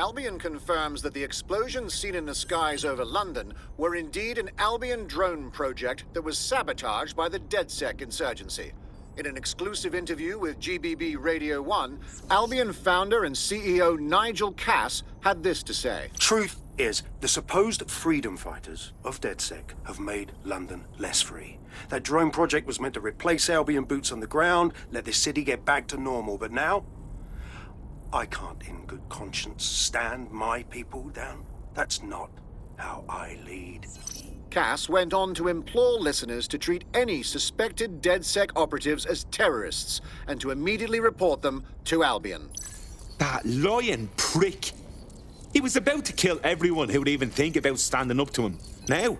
Albion confirms that the explosions seen in the skies over London were indeed an Albion drone project that was sabotaged by the DedSec insurgency. In an exclusive interview with GBB Radio 1, Albion founder and CEO Nigel Cass had this to say. Truth is, the supposed freedom fighters of DedSec have made London less free. That drone project was meant to replace Albion boots on the ground, let the city get back to normal, but now I can't in good conscience stand my people down. That's not how I lead. Cass went on to implore listeners to treat any suspected DedSec operatives as terrorists and to immediately report them to Albion. That lying prick. He was about to kill everyone who would even think about standing up to him. Now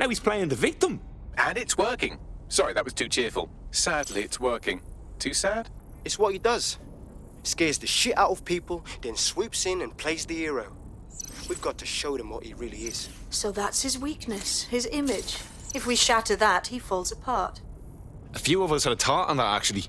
he's playing the victim. And it's working. Sorry, that was too cheerful. Sadly, it's working. Too sad? It's what he does. Scares the shit out of people, then swoops in and plays the hero. We've got to show them what he really is. So that's his weakness, his image. If we shatter that, he falls apart. A few of us had a thought on that, actually.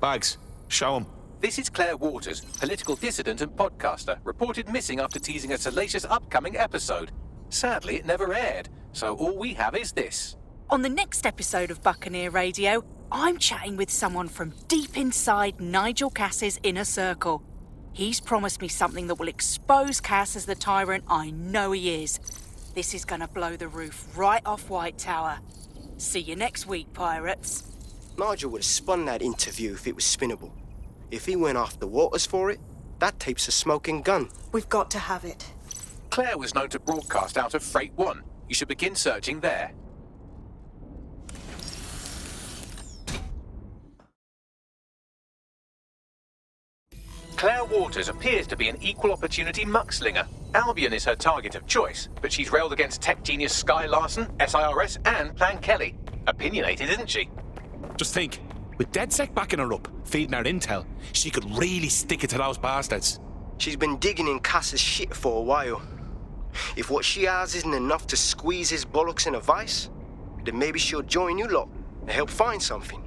Bags, show him. This is Claire Waters, political dissident and podcaster, reported missing after teasing a salacious upcoming episode. Sadly, it never aired, so all we have is this. On the next episode of Buccaneer Radio, I'm chatting with someone from deep inside Nigel Cass's inner circle. He's promised me something that will expose Cass as the tyrant I know he is. This is gonna blow the roof right off White Tower. See you next week, pirates. Nigel would have spun that interview if it was spinnable. If he went after Waters for it, that tape's a smoking gun. We've got to have it. Claire was known to broadcast out of Freight 1. You should begin searching there. Claire Waters appears to be an equal opportunity muckslinger. Albion is her target of choice, but she's railed against tech genius Sky Larson, SIRS, and Plan Kelly. Opinionated, isn't she? Just think, with DedSec backing her up, feeding her intel, she could really stick it to those bastards. She's been digging in Cass's shit for a while. If what she has isn't enough to squeeze his bollocks in a vice, then maybe she'll join you lot and help find something.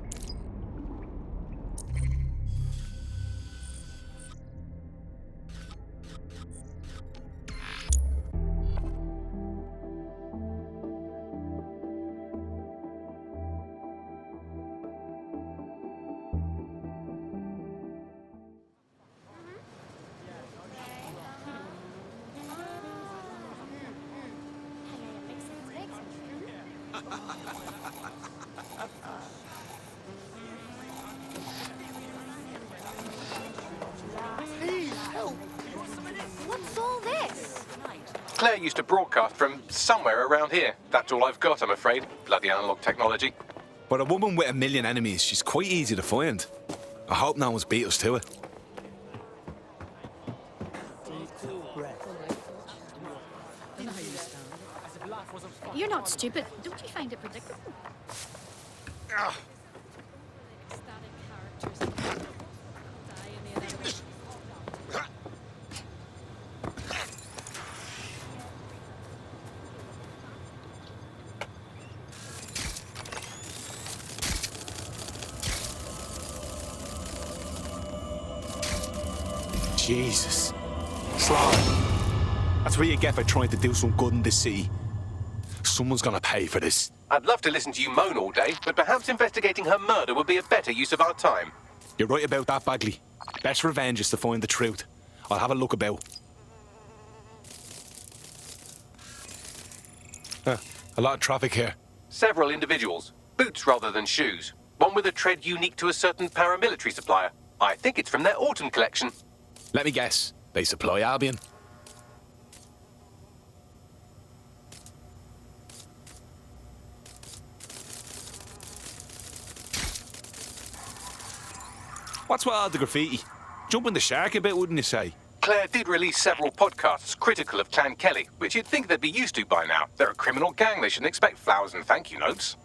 What's all this? Claire used to broadcast from somewhere around here. That's all I've got, I'm afraid. Bloody analog technology. But a woman with a million enemies, she's quite easy to find. I hope no one's beat us to it. You're not stupid. Don't you find it predictable? Jesus. Slow. That's what you get for trying to do some good in this city. Someone's gonna pay for this. I'd love to listen to you moan all day, but perhaps investigating her murder would be a better use of our time. You're right about that, Bagley. Best revenge is to find the truth. I'll have a look about. A lot of traffic here. Several individuals. Boots rather than shoes. One with a tread unique to a certain paramilitary supplier. I think it's from their autumn collection. Let me guess. They supply Albion. What's with all the graffiti? Jumping the shark a bit, wouldn't you say? Claire did release several podcasts critical of Clan Kelly, which you'd think they'd be used to by now. They're a criminal gang, they shouldn't expect flowers and thank you notes.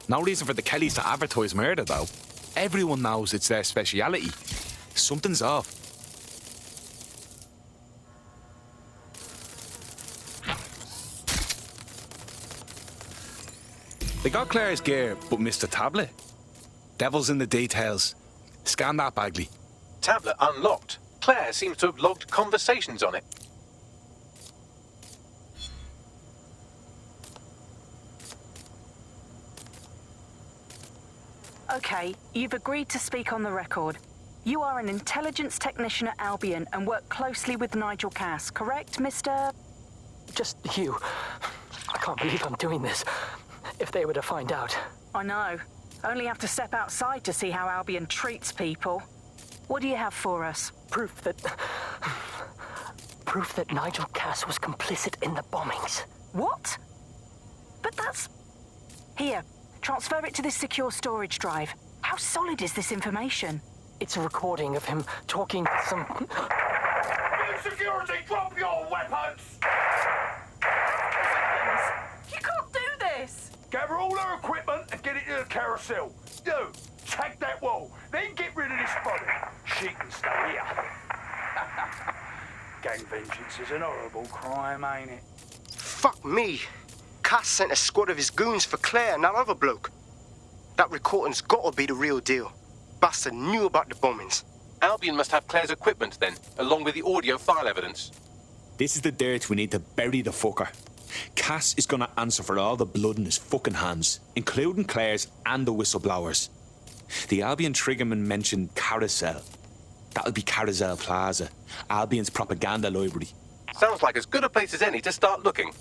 No reason for the Kellys to advertise murder, though. Everyone knows it's their speciality. Something's off. They got Claire's gear, but missed the tablet. Devil's in the details. Scan that, Bagley. Tablet unlocked. Claire seems to have logged conversations on it. Okay, you've agreed to speak on the record. You are an intelligence technician at Albion and work closely with Nigel Cass, correct, Mr...? Just you. I can't believe I'm doing this. If they were to find out. I know. Only have to step outside to see how Albion treats people. What do you have for us? Proof that Nigel Cass was complicit in the bombings. What? But that's... Here, transfer it to this secure storage drive. How solid is this information? It's a recording of him talking to some... Security, drop your weapons! You can't do this! Gather all her equipment and get it to the carousel. You, check that wall, then get rid of this body. She can stay here. Gang vengeance is an horrible crime, ain't it? Fuck me. Cass sent a squad of his goons for Claire and that other bloke. That recording's gotta be the real deal. Bastard knew about the bombings. Albion must have Claire's equipment then, along with the audio file evidence. This is the dirt we need to bury the fucker. Cass is gonna answer for all the blood in his fucking hands, including Claire's and the whistleblowers. The Albion triggerman mentioned Carousel. That'll be Carousel Plaza, Albion's propaganda library. Sounds like as good a place as any to start looking.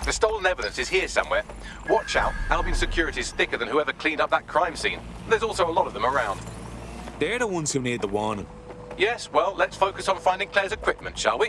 The stolen evidence is here somewhere. Watch out, Albion security is thicker than whoever cleaned up that crime scene. There's also a lot of them around. They're the ones who need the warning. Yes, well, let's focus on finding Claire's equipment, shall we?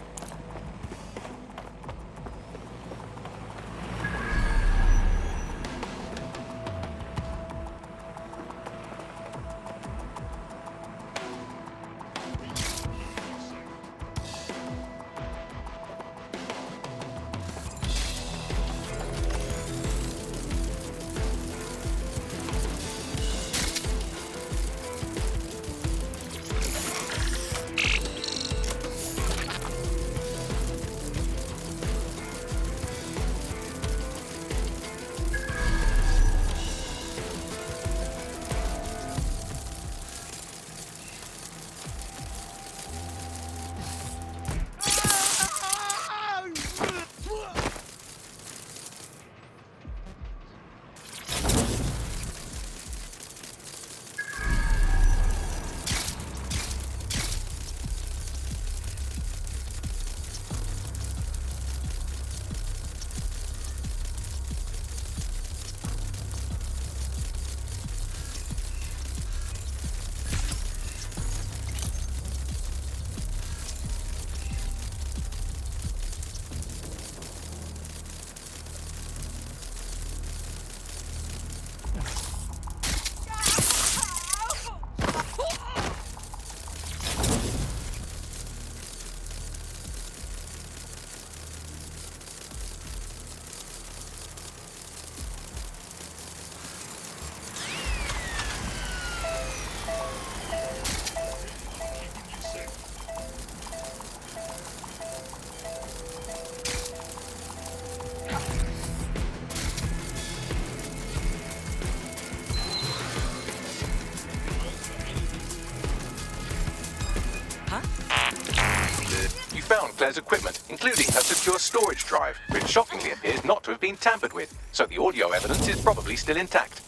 You found Claire's equipment, including her secure storage drive, which shockingly appears not to have been tampered with, so the audio evidence is probably still intact.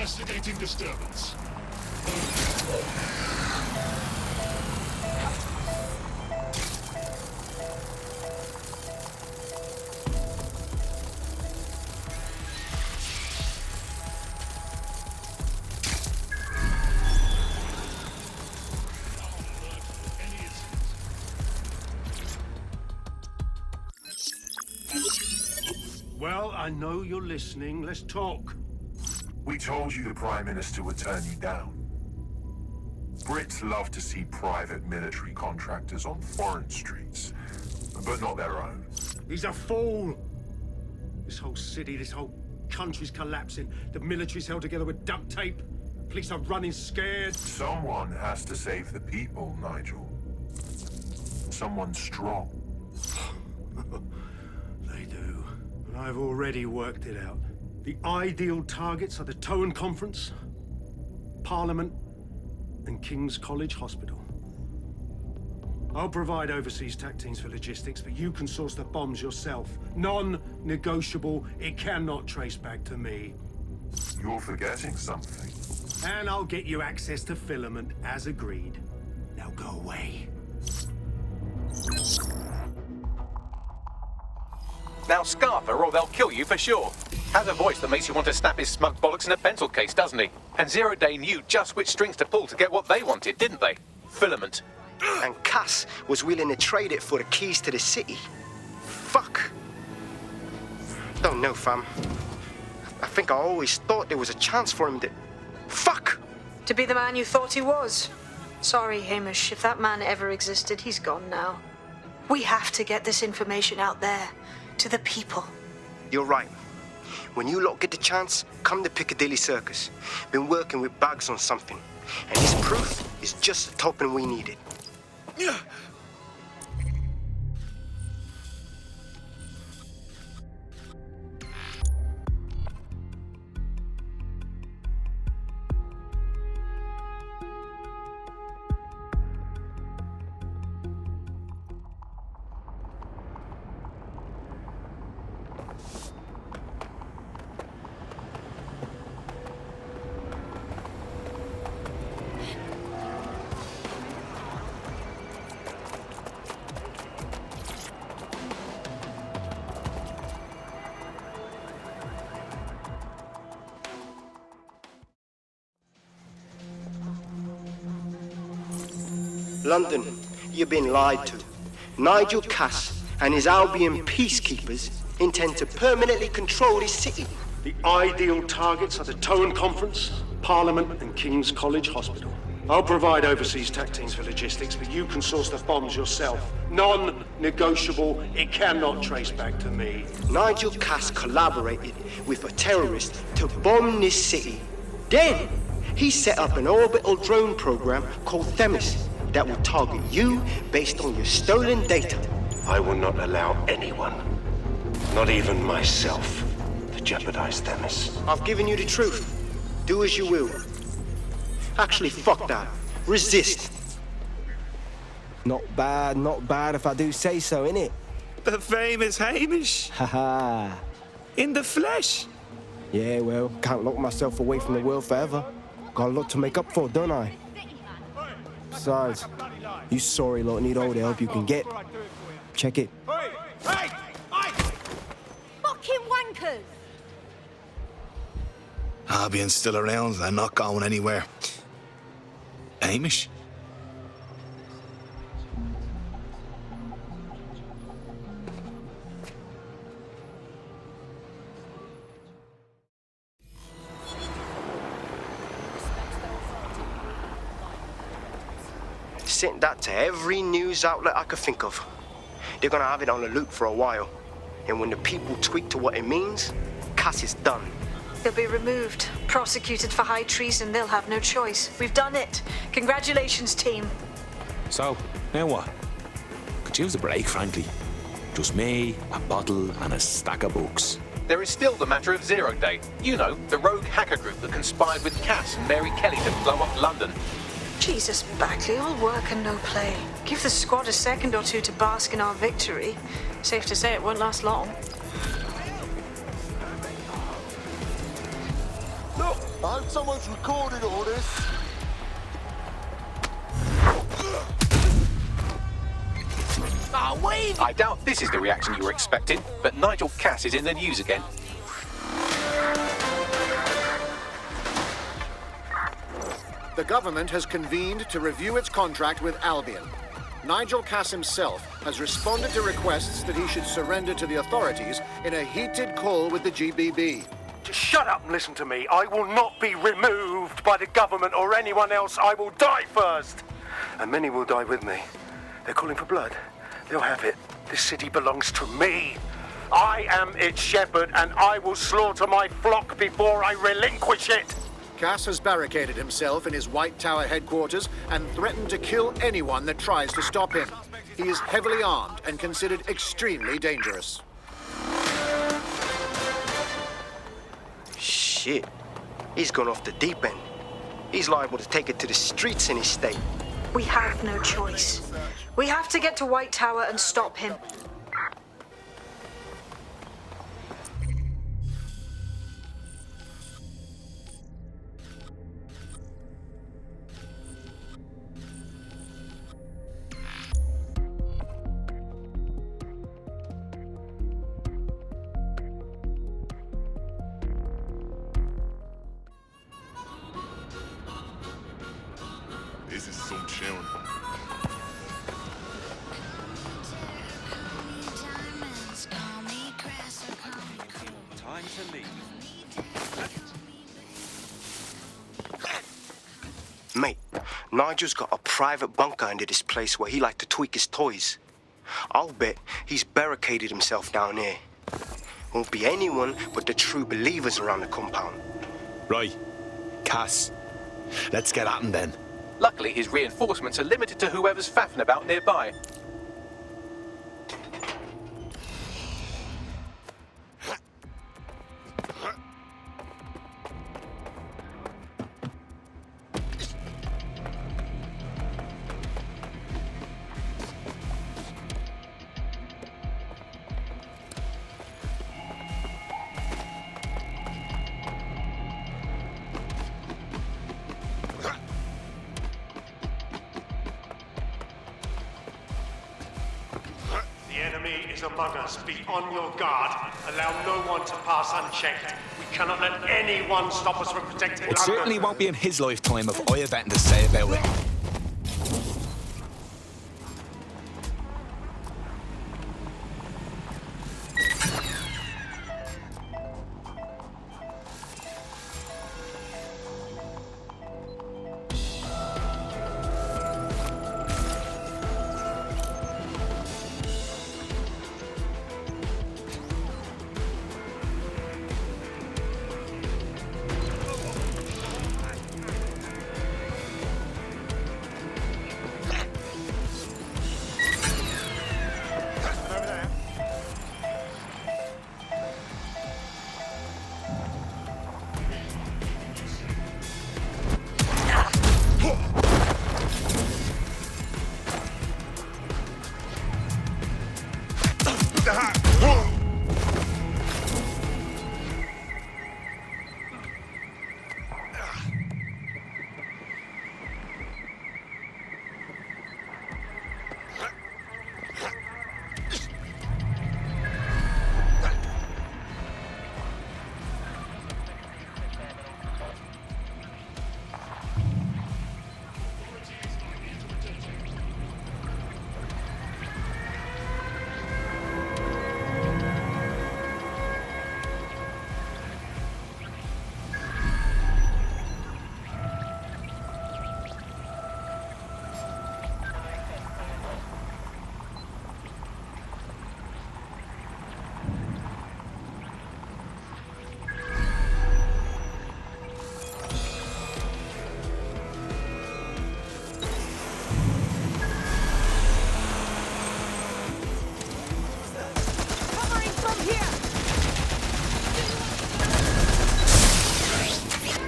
Investigating disturbance. Well, I know you're listening. Let's talk. We told you the Prime Minister would turn you down. Brits love to see private military contractors on foreign streets, but not their own. He's a fool. This whole city, this whole country's collapsing. The military's held together with duct tape. Police are running scared. Someone has to save the people, Nigel. Someone strong. They do. And I've already worked it out. The ideal targets are the Towan Conference, Parliament, and King's College Hospital. I'll provide overseas tac teams for logistics, but you can source the bombs yourself. Non-negotiable. It cannot trace back to me. You're forgetting something. And I'll get you access to filament, as agreed. Now go away. Now scarf her or they'll kill you for sure. Has a voice that makes you want to snap his smug bollocks in a pencil case, doesn't he? And Zero Day knew just which strings to pull to get what they wanted, didn't they? Filament. And Cass was willing to trade it for the keys to the city. Fuck. Don't know, fam. I think I always thought there was a chance for him to... Fuck! To be the man you thought he was. Sorry, Hamish. If that man ever existed, he's gone now. We have to get this information out there. To the people. You're right. When you lot get the chance, come to Piccadilly Circus. Been working with Bugs on something. And his proof is just the token we needed. London, you've been lied to. Nigel Cass and his Albion peacekeepers intend to permanently control this city. The ideal targets are the Towan Conference, Parliament, and King's College Hospital. I'll provide overseas tac teams for logistics, but you can source the bombs yourself. Non-negotiable. It cannot trace back to me. Nigel Cass collaborated with a terrorist to bomb this city. Then, he set up an orbital drone program called Themis that will target you based on your stolen data. I will not allow anyone, not even myself, to jeopardize Themis. I've given you the truth. Do as you will. Actually, fuck that. Resist. Not bad if I do say so, innit? The famous Hamish. Haha. In the flesh. Yeah, well, can't lock myself away from the world forever. Got a lot to make up for, don't I? Besides, you sorry lot need all the help you can get. Check it. Fucking wankers! Albion's still around. They're not going anywhere. Hamish? Sent that to every news outlet I could think of. They're gonna have it on the loop for a while. And when the people tweak to what it means, Cass is done. He'll be removed, prosecuted for high treason. They'll have no choice. We've done it. Congratulations, team. So, now what? Could use a break, frankly. Just me, a bottle, and a stack of books. There is still the matter of Zero Day. You know, the rogue hacker group that conspired with Cass and Mary Kelly to blow up London. Jesus, Bagley, all work and no play. Give the squad a second or two to bask in our victory. Safe to say it won't last long. Look, I hope someone's recorded all this. I doubt this is the reaction you were expecting, but Nigel Cass is in the news again. The government has convened to review its contract with Albion. Nigel Cass himself has responded to requests that he should surrender to the authorities in a heated call with the GBB. Just shut up and listen to me. I will not be removed by the government or anyone else. I will die first. And many will die with me. They're calling for blood. They'll have it. This city belongs to me. I am its shepherd, and I will slaughter my flock before I relinquish it. Cass has barricaded himself in his White Tower headquarters and threatened to kill anyone that tries to stop him. He is heavily armed and considered extremely dangerous. Shit. He's gone off the deep end. He's liable to take it to the streets in his state. We have no choice. We have to get to White Tower and stop him. This is some chilling. Time to leave. Mate, Nigel's got a private bunker under this place where he likes to tweak his toys. I'll bet he's barricaded himself down here. Won't be anyone but the true believers around the compound. Right. Cass. Let's get at him then. Luckily, his reinforcements are limited to whoever's faffing about nearby. The enemy is among us. Be on your guard. Allow no one to pass unchecked. We cannot let anyone stop us from protecting It London. certainly won't be in his lifetime if I have anything to say about it.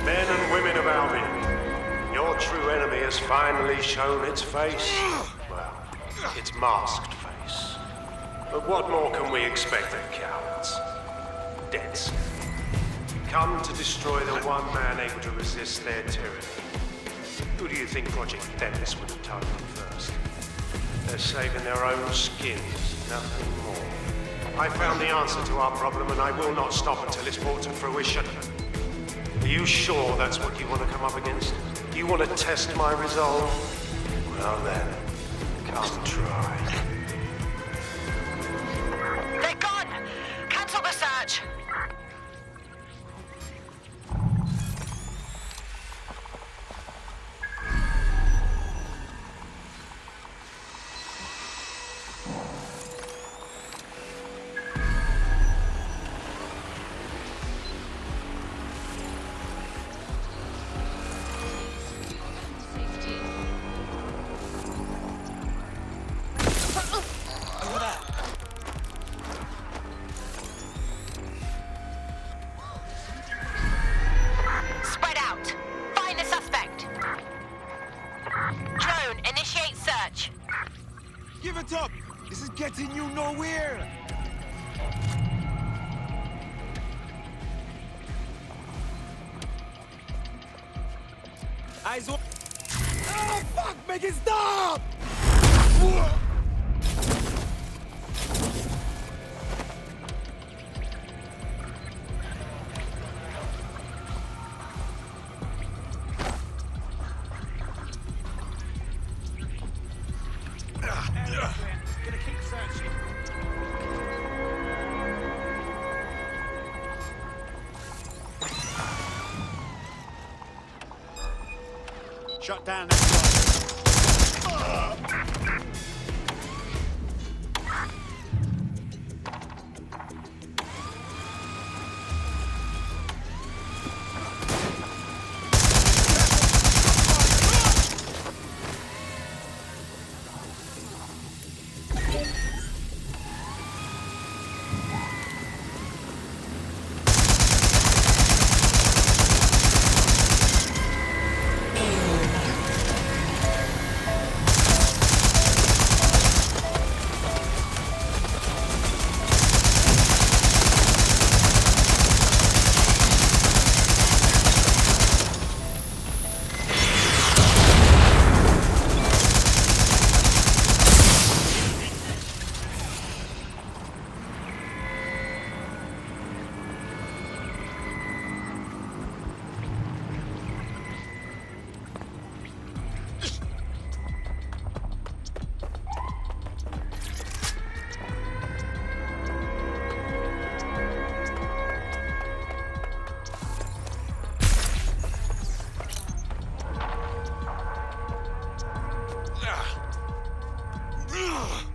Men and women of Albion, your true enemy has finally shown its face. Well, its masked face. But what more can we expect of cowards? Dead. come to destroy the one man able to resist their tyranny. Who do you think Project Themis would have targeted first? They're saving their own skins, nothing more. I found the answer to our problem, and I will not stop until it's brought to fruition. Are you sure that's what you want to come up against? You want to test my resolve? Well then, come try. They're gone! Cancel the search! Spread out. Find the suspect. Drone, initiate search. Give it up! This is getting you nowhere! Eyes open. Oh, fuck! Make it stop! Gonna keep searching. Shut down that one.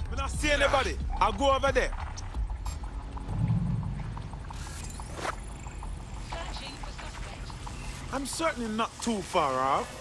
When I see anybody, I'll go over there. I'm certainly not too far off.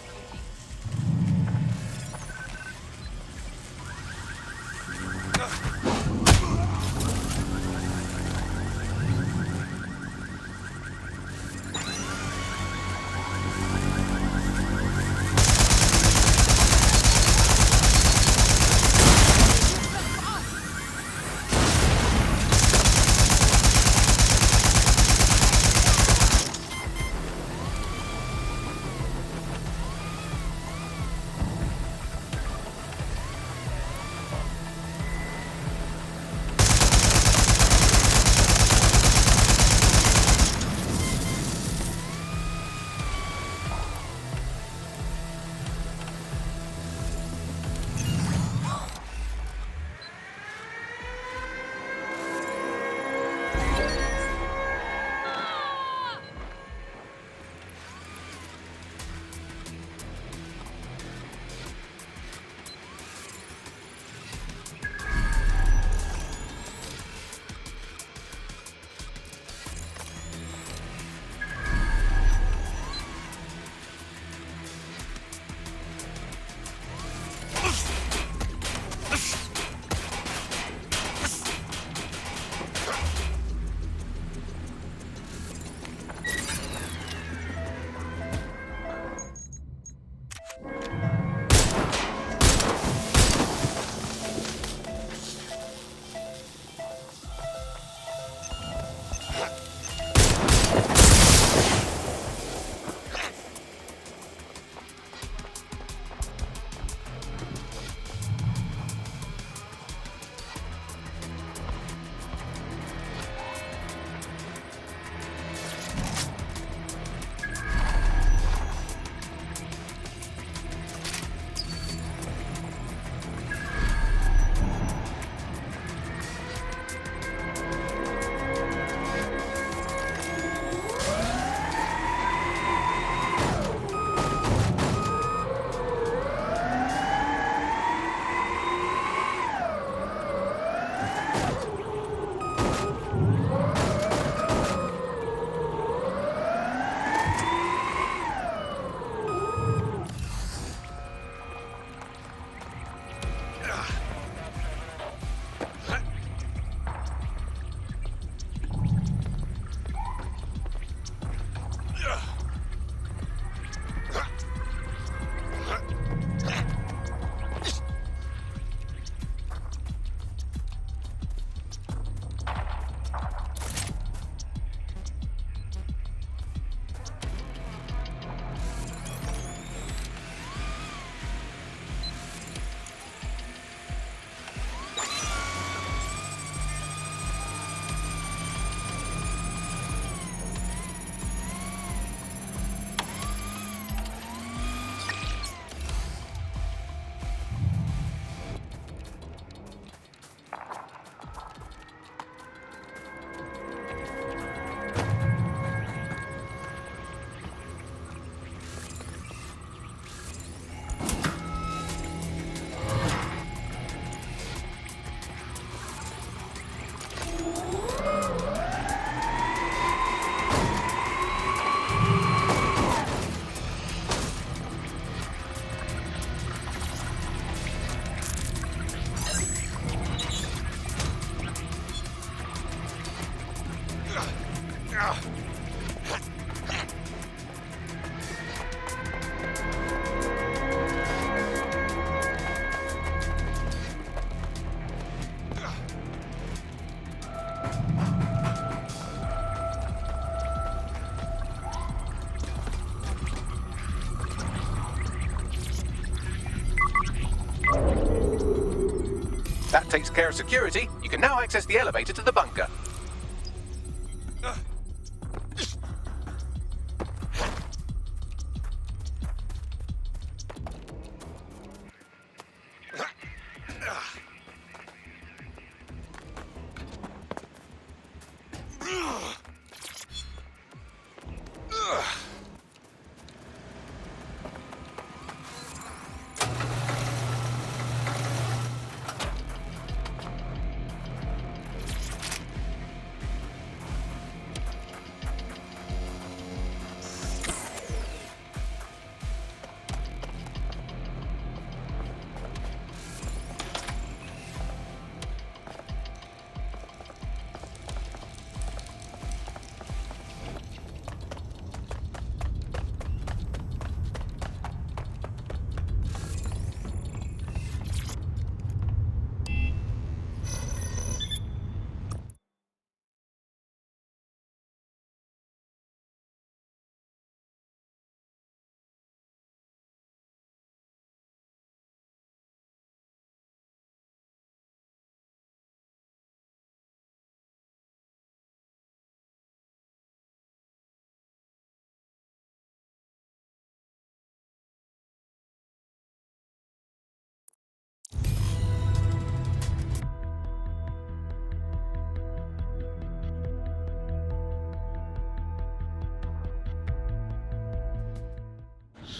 takes care of security, you can now access the elevator to the bunker.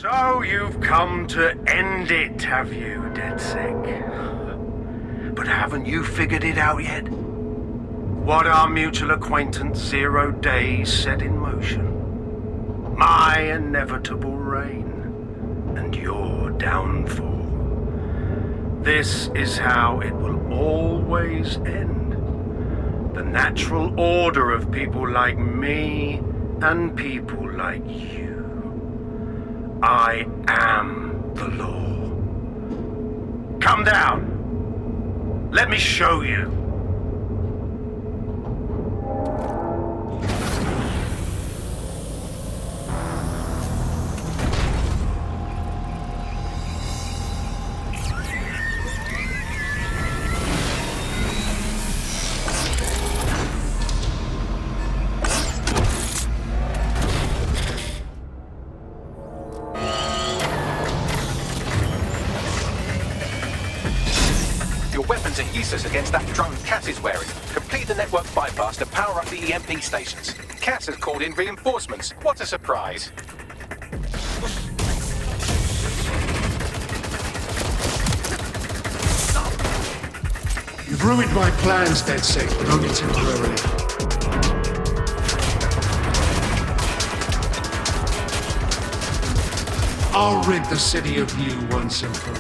So you've come to end it, have you, DedSec? But haven't you figured it out yet? What our mutual acquaintance 0 Days set in motion? My inevitable reign and your downfall. This is how it will always end. The natural order of people like me and people like you. I am the law. Come down. Let me show you. Against that drone Cass is wearing. Complete the network bypass to power up the EMP stations. Cass has called in reinforcements. What a surprise. You've ruined my plans, DedSec, but only temporarily. I'll rid the city of you once and for all.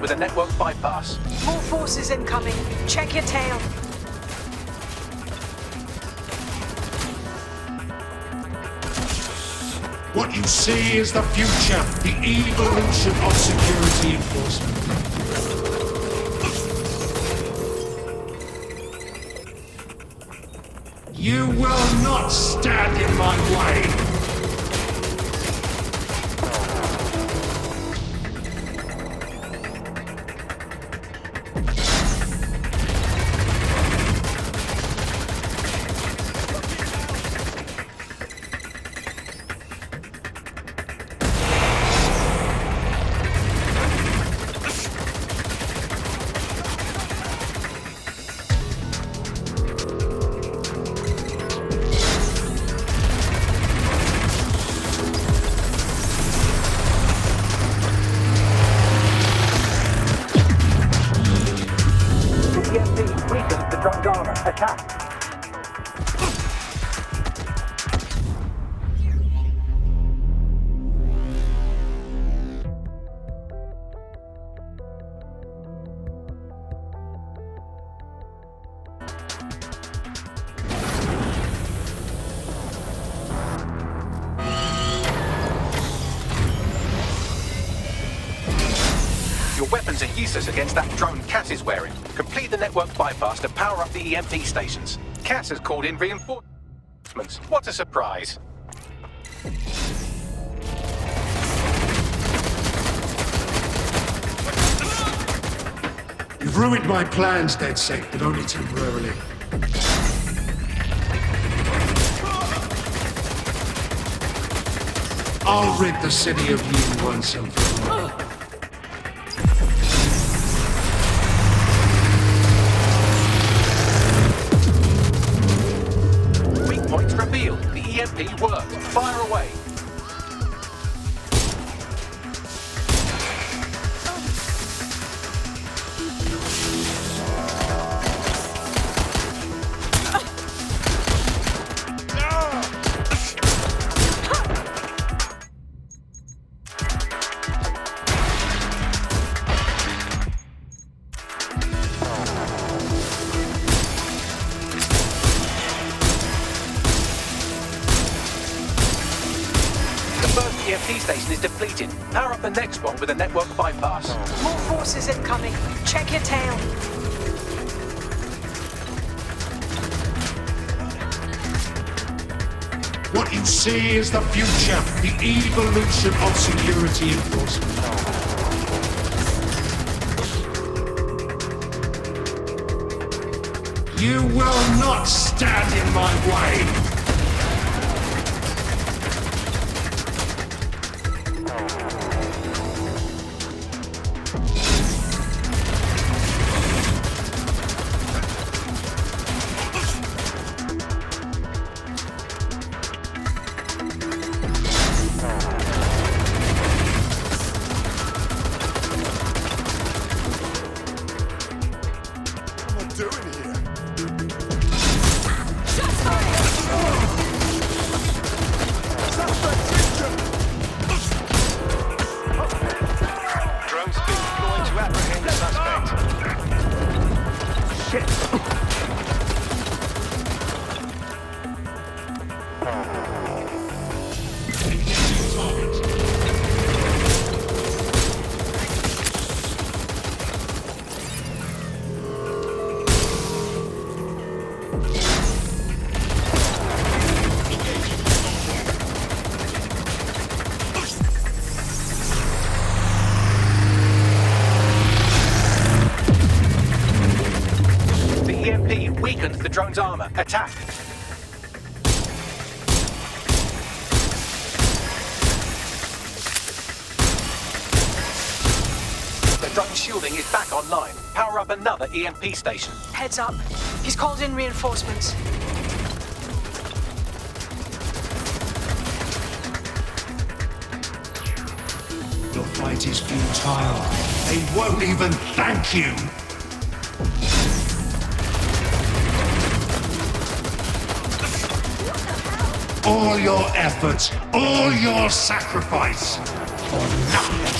With a network bypass. More forces incoming. Check your tail. What you see is the future, the evolution of security enforcement. You will not stand in my way! Your weapons are useless against that drone Cass is wearing. Complete the network bypass to power up the EMP stations. Cass has called in reinforcements. What a surprise. You've ruined my plans, DedSec, but only temporarily. I'll rid the city of you once and for all. Weak points revealed. The EMP worked. Fire away. EMP station is depleted. Power up the next one with a network bypass. More forces incoming. Check your tail. What you see is the future, the evolution of security enforcement. You will not stand in my way! Weakened the drone's armor. Attack! The drone's shielding is back online. Power up another EMP station. Heads up. He's called in reinforcements. Your fight is futile. They won't even thank you! All your efforts, all your sacrifice, for nothing.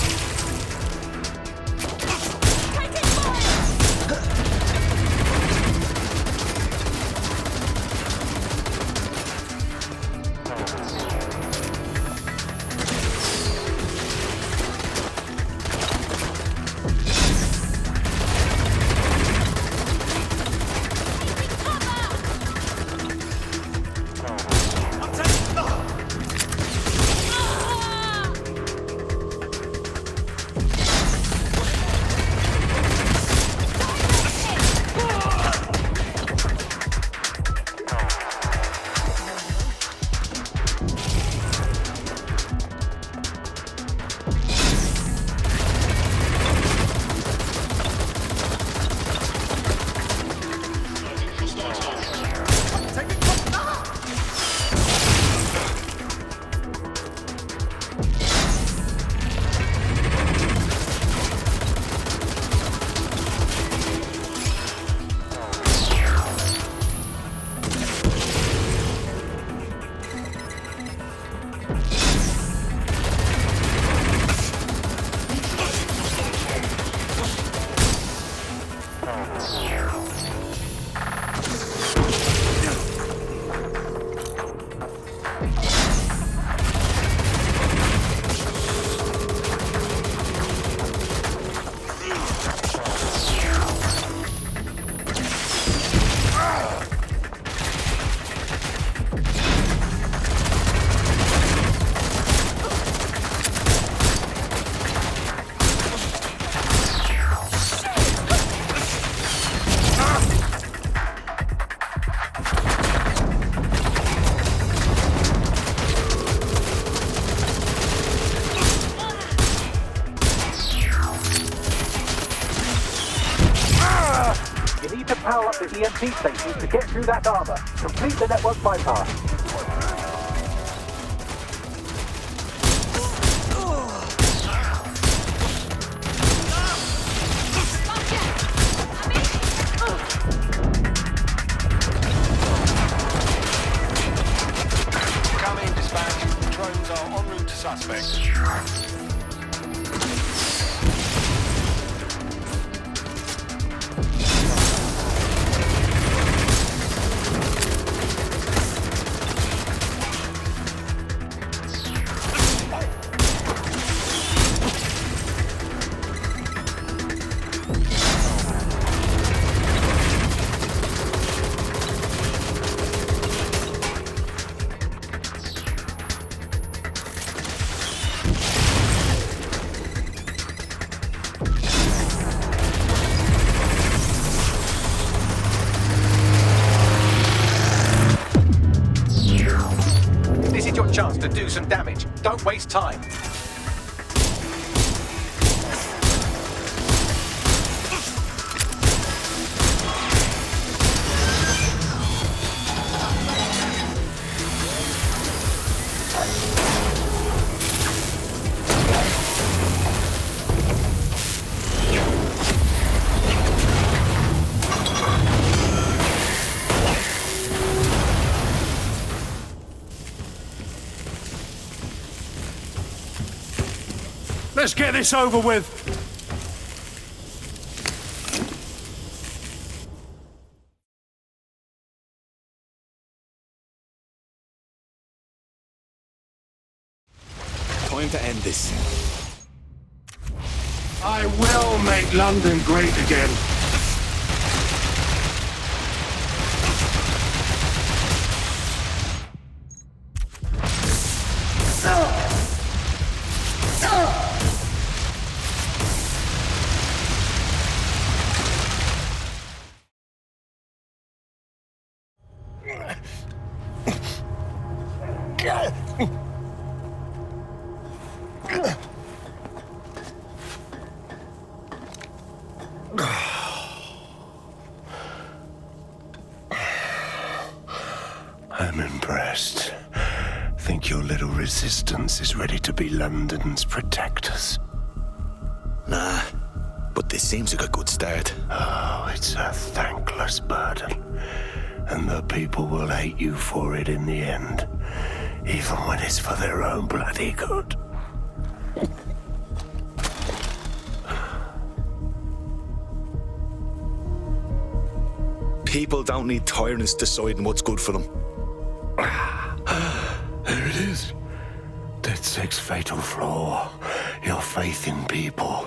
up the EMP stations to get through that armor. Complete the network bypass. Come in, dispatch. Drones are en route to suspect. This is your chance to do some damage. Don't waste time. Let's get this over with. Time to end this. I will make London great again. I'm impressed. Think your little resistance is ready to be London's protectors? Nah, but this seems like a good start. Oh, it's a thankless burden. And the people will hate you for it in the end. Even when it's for their own bloody good. People don't need tyrants deciding what's good for them. There it is. DedSec's fatal flaw. Your faith in people.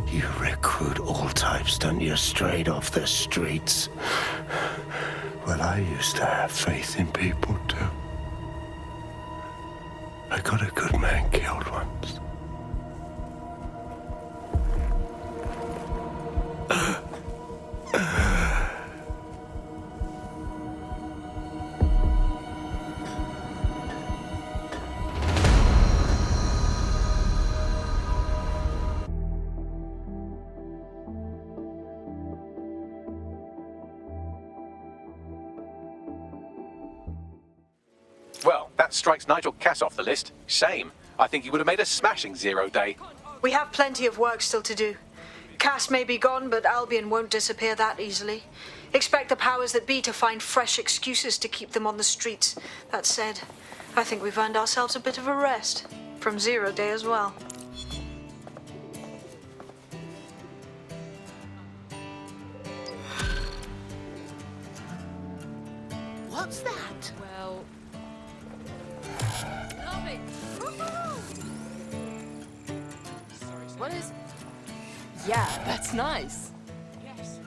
You recruit all types, don't you, straight off the streets. Well, I used to have faith in people, too. I got a good man killed once. Well, that strikes Nigel Cass off the list. Shame. I think he would have made a smashing 0 day. We have plenty of work still to do. Cass may be gone, but Albion won't disappear that easily. Expect the powers that be to find fresh excuses to keep them on the streets. That said, I think we've earned ourselves a bit of a rest. From 0 day as well. What's that? Well, what is... Yeah, that's nice. Yes.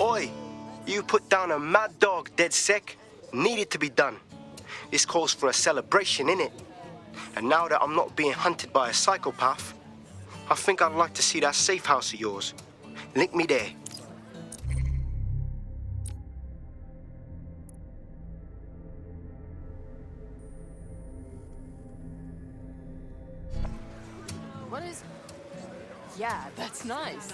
Oi, you put down a mad dog, DedSec. Needed to be done. This calls for a celebration, innit? And now that I'm not being hunted by a psychopath, I think I'd like to see that safe house of yours. Link me there. That is... Yeah, that's nice.